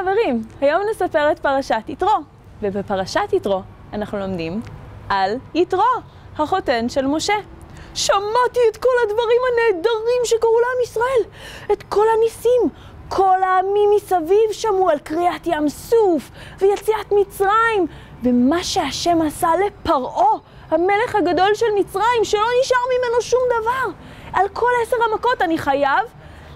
חברים, היום נספר את פרשת יתרו, ובפרשת יתרו אנחנו לומדים על יתרו, החותן של משה. שמעתי את כל הדברים הנהדרים שקרו לעם ישראל, את כל הניסים. כל העמים מסביב שמעו על קריעת ים סוף ויציאת מצרים, ומה שהשם עשה לפרעה, המלך הגדול של מצרים, שלא נשאר ממנו שום דבר. על כל 10 המכות אני חייב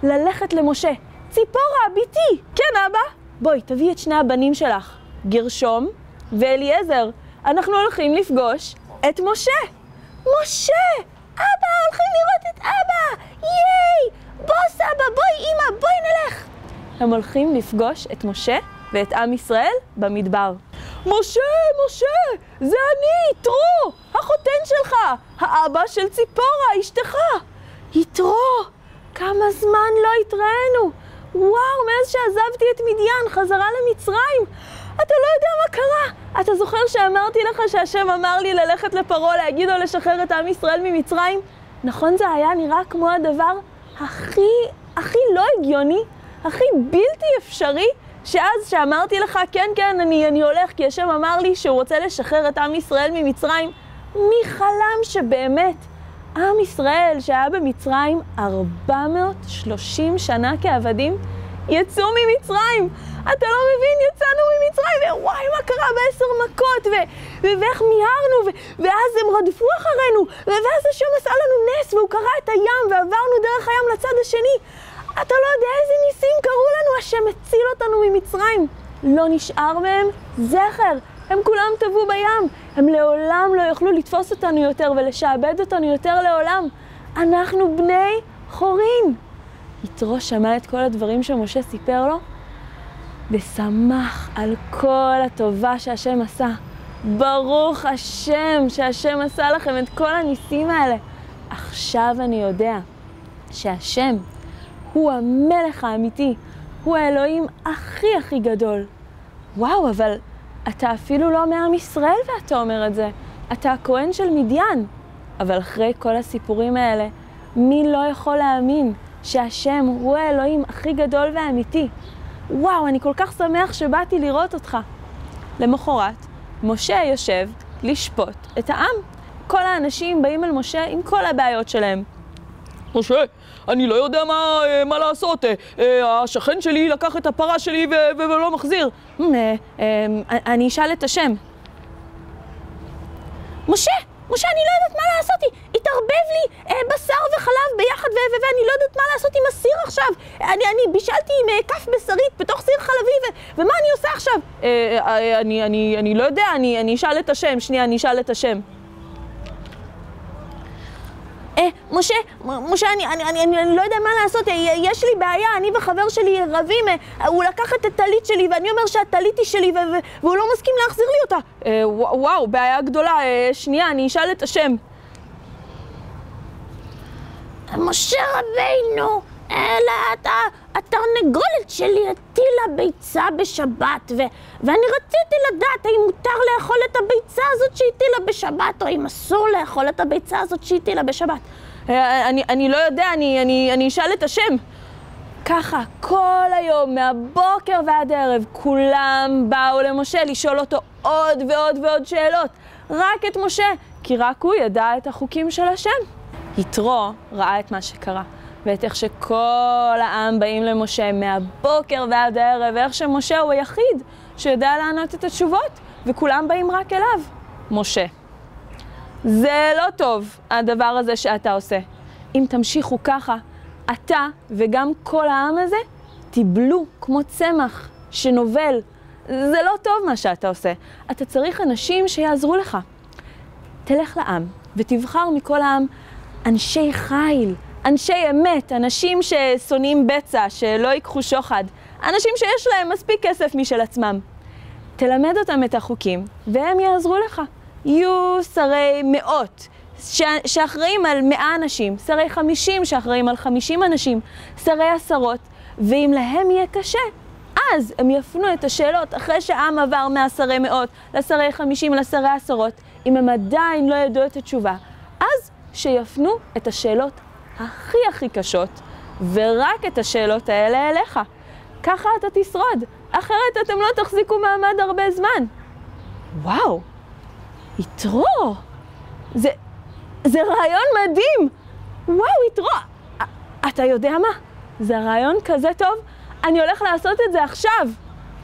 ללכת למשה. ציפורה, ביתי. כן, אבא? בואי, תביאי את שני הבנים שלך, גרשום ואליעזר. אנחנו הולכים לפגוש את משה. משה! אבא, הולכים לראות את אבא! ייי! בוס, אבא, בואי, אמא, בואי נלך. הם הולכים לפגוש את משה ואת עם ישראל במדבר. משה, משה, זה אני, יתרו, החותן שלך, האבא של ציפורה, אשתך. יתרו, כמה זמן לא התראינו. וואו, מאז שעזבתי את מדיין, חזרה למצרים. אתה לא יודע מה קרה. אתה זוכר שאמרתי לך שהשם אמר לי ללכת לפרעה, להגיד לו לשחרר את עם ישראל ממצרים? נכון, זה היה נראה כמו הדבר הכי לא הגיוני, הכי בלתי אפשרי, שאז שאמרתי לך, כן, אני הולך, כי השם אמר לי שהוא רוצה לשחרר את עם ישראל ממצרים. מי חלם שבאמת עם ישראל שהיה במצרים 430 שנה כעבדים, יצאו ממצרים? אתה לא מבין, יצאנו ממצרים, ווואי, מה קרה ב10 מכות, ואיך מיהרנו, ואז הם רדפו אחרינו, ואז השם עשה לנו נס, והוא קרא את הים, ועברנו דרך הים לצד השני. אתה לא יודע איזה ניסים קרו לנו, השם הציל אותנו ממצרים. לא נשאר מהם זכר, הם כולם טבעו בים, הם לעולם לא יוכלו לתפוס אותנו יותר ולשעבד אותנו יותר לעולם. אנחנו בני חורין. יתרו שמע את כל הדברים שמשה סיפר לו, ושמח על כל הטובה שהשם עשה. ברוך השם שהשם עשה לכם את כל הניסים האלה. עכשיו אני יודע שהשם הוא המלך האמיתי, הוא האלוהים הכי גדול. וואו, אבל אתה אפילו לא מעם ישראל ואתה אומר את זה. אתה הכהן של מדיין. אבל אחרי כל הסיפורים האלה, מי לא יכול להאמין שהשם הוא האלוהים הכי גדול והאמיתי? וואו, אני כל כך שמח שבאתי לראות אותך. למחרת, משה יושב לשפוט את העם. כל האנשים באים אל משה עם כל הבעיות שלהם. משה, אני לא יודע מה לעשות. השכן שלי לקח את הפרה שלי ולא מחזיר. אני אשאל את השם. משה, אני לא יודעת מה לעשות. התערבב לי בשר וחלב ביחד ואני לא יודעת מה לעשות עם הסיר עכשיו. אני בישלתי עם כף בשרית בתוך סיר חלבי ומה אני עושה עכשיו? אני לא יודע, אני אשאל את השם. שנייה, אני אשאל את השם. משה, אני לא יודע מה לעשות, יש לי בעיה, אני וחבר שלי רבים, הוא לקח את הטלית שלי ואני אומר שהטלית היא שלי והוא לא מסכים להחזיר לי אותה. וואו, בעיה גדולה, שנייה, אני אשאל את השם. משה רבינו, התרנגולת שלי הטילה ביצה בשבת ואני רציתי לדעת האם מותר לאכול את הביצה הזאת שהטילה בשבת או אם אסור לאכול את הביצה הזאת שהטילה בשבת. אני לא יודע, אני אשאל את השם. ככה כל היום מהבוקר ועד הערב כולם באו למשה לשאול אותו עוד ועוד שאלות, רק את משה, כי רק הוא ידע את החוקים של השם. יתרו ראה את מה שקרה ואת איך שכל העם באים למשה מהבוקר ועד הערב, ואיך שמשה הוא היחיד שיודע לענות את התשובות, וכולם באים רק אליו. משה, זה לא טוב הדבר הזה שאתה עושה. אם תמשיכו ככה, אתה וגם כל העם הזה תיבלו כמו צמח שנובל. זה לא טוב מה שאתה עושה. אתה צריך אנשים שיעזרו לך. תלך לעם ותבחר מכל העם אנשי חיל, אנשי אמת, אנשים ששונאים בצע, שלא ייקחו שוחד, אנשים שיש להם מספיק כסף משל עצמם. תלמד אותם את החוקים, והם יעזרו לך. יהיו שרי מאות, שאחראים על 100 אנשים, שרי 50 שאחראים על 50 אנשים, שרי 10, ואם להם יהיה קשה, אז הם יפנו את השאלות, אחרי שהעם עבר מהשרי 100 לשרי 50 לשרי 10, אם הם עדיין לא ידעו את התשובה, אז שיפנו את השאלות הכי קשות, ורק את השאלות האלה אליך. ככה אתה תשרוד, אחרת אתם לא תחזיקו מעמד הרבה זמן. וואו, יתרו, זה רעיון מדהים. וואו, יתרו, אתה יודע מה? זה רעיון כזה טוב, אני הולך לעשות את זה עכשיו.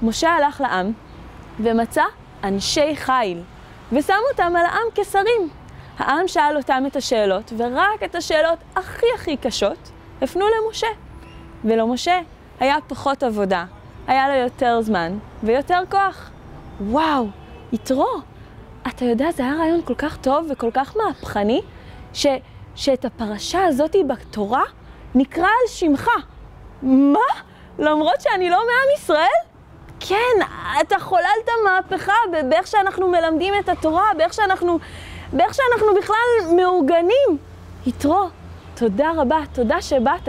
משה הלך לעם ומצא אנשי חיל, ושם אותם על העם כשרים. העם שאל אותם את השאלות, ורק את השאלות הכי קשות הפנו למשה. ולמשה היה פחות עבודה, היה לו יותר זמן ויותר כוח. וואו, יתרו, אתה יודע, זה היה רעיון כל כך טוב וכל כך מהפכני, שאת הפרשה הזאת בתורה נקרא על שמך. מה? למרות שאני לא מעם ישראל? כן, אתה חוללת מהפכה באיך שאנחנו מלמדים את התורה, באיך שאנחנו בכלל מאורגנים. יתרו, תודה רבה, תודה שבאת.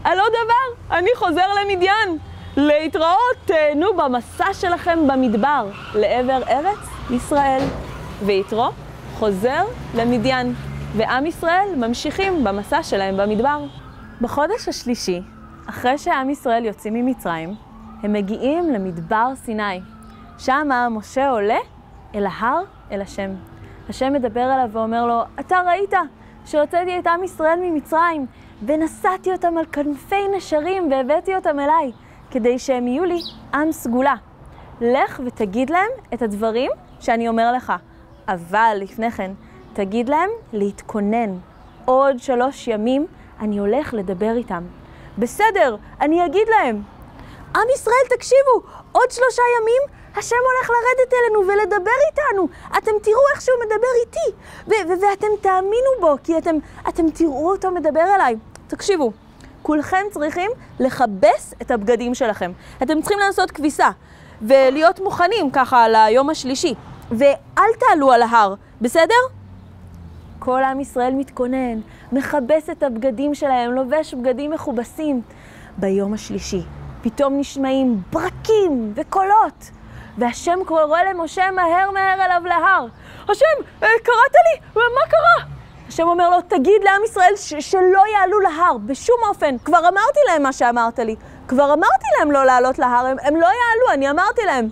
על עוד דבר, אני חוזר למדיין. להתראות, תהנו במסע שלכם במדבר, לעבר ארץ ישראל. ויתרו חוזר למדיין, ועם ישראל ממשיכים במסע שלהם במדבר. בחודש השלישי, אחרי שעם ישראל יוצאים ממצרים, הם מגיעים למדבר סיני. שם משה עולה אל ההר, אל השם. השם מדבר אליו ואומר לו, אתה ראית שהוצאתי את עם ישראל ממצרים, ונשאתי אותם על כנפי נשרים והבאתי אותם אליי, כדי שהם יהיו לי עם סגולה. לך ותגיד להם את הדברים שאני אומר לך. אבל לפני כן, תגיד להם להתכונן. עוד 3 ימים אני הולך לדבר איתם. בסדר, אני אגיד להם. עם ישראל, תקשיבו, עוד 3 ימים השם הולך לרדת אלינו ולדבר איתנו. אתם תראו איך שהוא מדבר איתי, ואתם תאמינו בו, כי אתם תראו אותו מדבר אליי. תקשיבו, כולכם צריכים לחבס את הבגדים שלכם. אתם צריכים לעשות כביסה, ולהיות מוכנים ככה ליום השלישי. ואל תעלו על ההר, בסדר? כל עם ישראל מתכונן, מחבס את הבגדים שלהם, לובש בגדים מכובסים. ביום השלישי פתאום נשמעים ברקים וקולות, והשם קורא למשה מהר אליו להר. השם, קראת לי, מה קרה? השם אומר לו, תגיד לעם ישראל שלא יעלו להר, בשום אופן. כבר אמרתי להם מה שאמרת לי. כבר אמרתי להם לא לעלות להר, הם לא יעלו, אני אמרתי להם.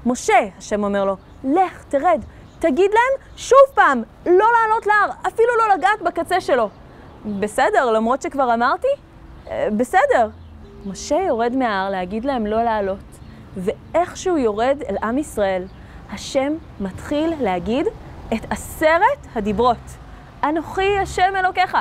משה, השם אומר לו, לך, תרד, תגיד להם שוב פעם, לא לעלות להר, אפילו לא לגעת בקצה שלו. בסדר, למרות שכבר אמרתי? בסדר. משה יורד מההר להגיד להם לא לעלות, ואיך שהוא יורד אל עם ישראל, השם מתחיל להגיד את 10 הדיברות. אנוכי השם אלוקיך,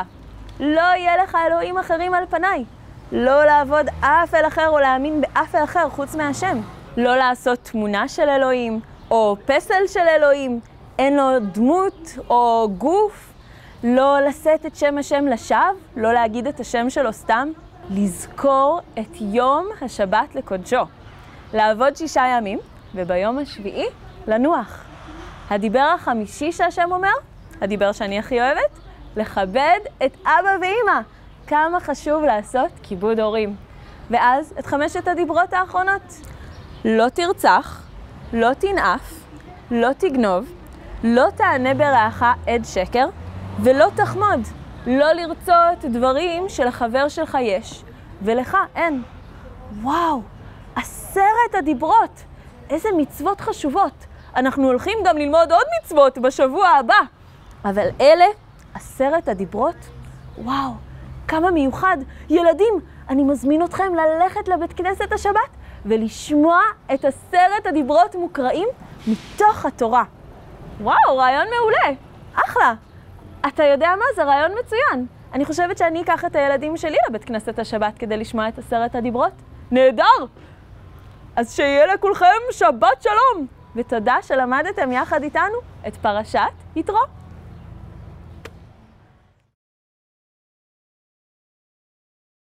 לא יהיה לך אלוהים אחרים על פניי. לא לעבוד אף אל אחר או להאמין באף אל אחר חוץ מהשם. לא לעשות תמונה של אלוהים או פסל של אלוהים, אין לו דמות או גוף. לא לשאת את שם השם לשווא, לא להגיד את השם שלו סתם. לזכור את יום השבת לקודשו. לעבוד 6 ימים, וביום השביעי לנוח. הדיבר החמישי שהשם אומר, הדיבר שאני הכי אוהבת, לכבד את אבא ואמא. כמה חשוב לעשות כיבוד הורים. ואז את 5 הדיברות האחרונות. לא תרצח, לא תנאף, לא תגנוב, לא תענה ברעך עד שקר, ולא תחמוד. לא לרצות דברים שלחבר שלך יש, ולך אין. וואו, 10 הדיברות. איזה מצוות חשובות. אנחנו הולכים גם ללמוד עוד מצוות בשבוע הבא. אבל אלה 10 הדיברות, וואו, כמה מיוחד. ילדים, אני מזמין אתכם ללכת לבית כנסת השבת ולשמוע את 10 הדיברות מוקראים מתוך התורה. וואו, רעיון מעולה. אחלה. אתה יודע מה? זה רעיון מצוין. אני חושבת שאני אקח את הילדים שלי לבית כנסת השבת כדי לשמוע את 10 הדיברות. נהדר! אז שיהיה לכולכם שבת שלום! ותודה שלמדתם יחד איתנו את פרשת יתרו.